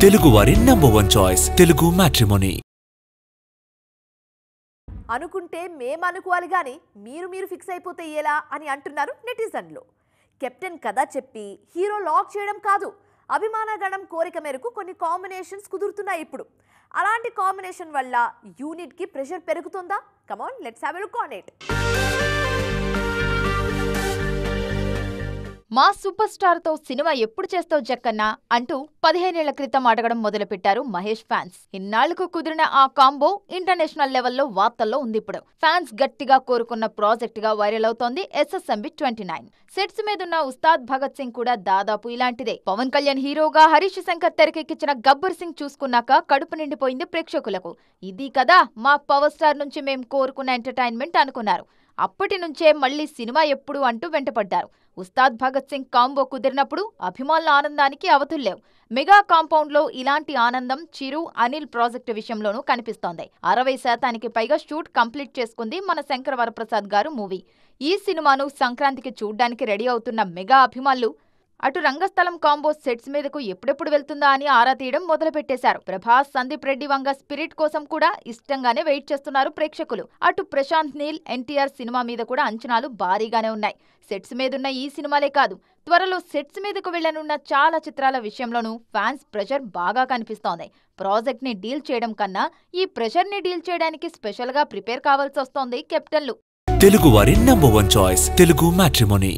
తెలుగువారి #1 choice Telugu matrimony. అనుకుంటే మేమనుకోవాలి గాని మీరు ఫిక్స్ అయిపోతే ఎలా అని అంటున్నారు నెటిజన్లు. కెప్టెన్ కథ చెప్పి హీరో లాక్ చేయడం కాదు, అభిమానగణం కోరిక మేరకు కొన్ని కాంబినేషన్స్ కుదురుతున్నాయి ఇప్పుడు. అలాంటి కాంబినేషన్ వల్ల యూనిట్ కి ప్రెషర్ పెరుగుతుందా? Come on, let's have a look on it. మా సూపర్ స్టార్ తో సినిమా ఎప్పుడు చేస్తావు జక్కన్నా అంటూ 15 ఏళ్ల క్రితం అడగడం మొదలుపెట్టారు మహేష్ ఫ్యాన్స్. ఇన్నాళ్లకు కుదిరిన ఆ కాంబో ఇంటర్నేషనల్ లెవెల్లో వార్తల్లో ఉంది. ఇప్పుడు ఫ్యాన్స్ గట్టిగా కోరుకున్న ప్రాజెక్ట్ గా వైరల్ అవుతోంది SSMB 29. సెట్స్ మీదున్న ఉస్తాద్ భగత్ సింగ్ కూడా దాదాపు ఇలాంటిదే. పవన్ కళ్యాణ్ హీరోగా హరీష్ శంకర్ తెరకెక్కించిన గబ్బర్ సింగ్ చూసుకున్నాక కడుపు నిండిపోయింది ప్రేక్షకులకు. ఇది కదా మా పవర్ స్టార్ నుంచి మేం కోరుకున్న ఎంటర్టైన్మెంట్ అనుకున్నారు. అప్పటి నుంచే మళ్లీ సినిమా ఎప్పుడు అంటూ వెంటపడ్డారు. ఉస్తాద్ భగత్ సింగ్ కాంబో కుదిరినప్పుడు అభిమానుల ఆనందానికి అవతుల్లేవు. మెగా కాంపౌండ్ లో ఇలాంటి ఆనందం చిరు, అనిల్ ప్రాజెక్టు విషయంలోనూ కనిపిస్తోంది. 60% పైగా షూట్ కంప్లీట్ చేసుకుంది మన శంకర్ వరప్రసాద్ గారు మూవీ. ఈ సినిమాను సంక్రాంతికి చూడ్డానికి రెడీ అవుతున్న మెగా అభిమానులు అటు రంగస్థలం కాంబో సెట్స్ మీదకు ఎప్పుడెప్పుడు వెళ్తుందా అని ఆరా తీయడం మొదలుపెట్టేశారు. ప్రభాస్, సందీప్ రెడ్డి వంగ స్పిరిట్ కోసం కూడా ఇష్టంగానే వెయిట్ చేస్తున్నారు ప్రేక్షకులు. అటు ప్రశాంత్ నీల్, NTR సినిమా మీద కూడా అంచనాలు భారీగానే ఉన్నాయి. సెట్స్ మీదున్న ఈ సినిమాలే కాదు, త్వరలో సెట్స్ మీదకు వెళ్లనున్న చాలా చిత్రాల విషయంలోనూ ఫ్యాన్స్ ప్రెషర్ బాగా కనిపిస్తోంది. ప్రాజెక్ట్ ని డీల్ చేయడం కన్నా ఈ ప్రెషర్ ని డీల్ చేయడానికి స్పెషల్ గా ప్రిపేర్ కావాల్సి వస్తోంది కెప్టెన్లు. తెలుగువారి #1 చాయిస్ తెలుగు మ్యాట్రిమోనీ.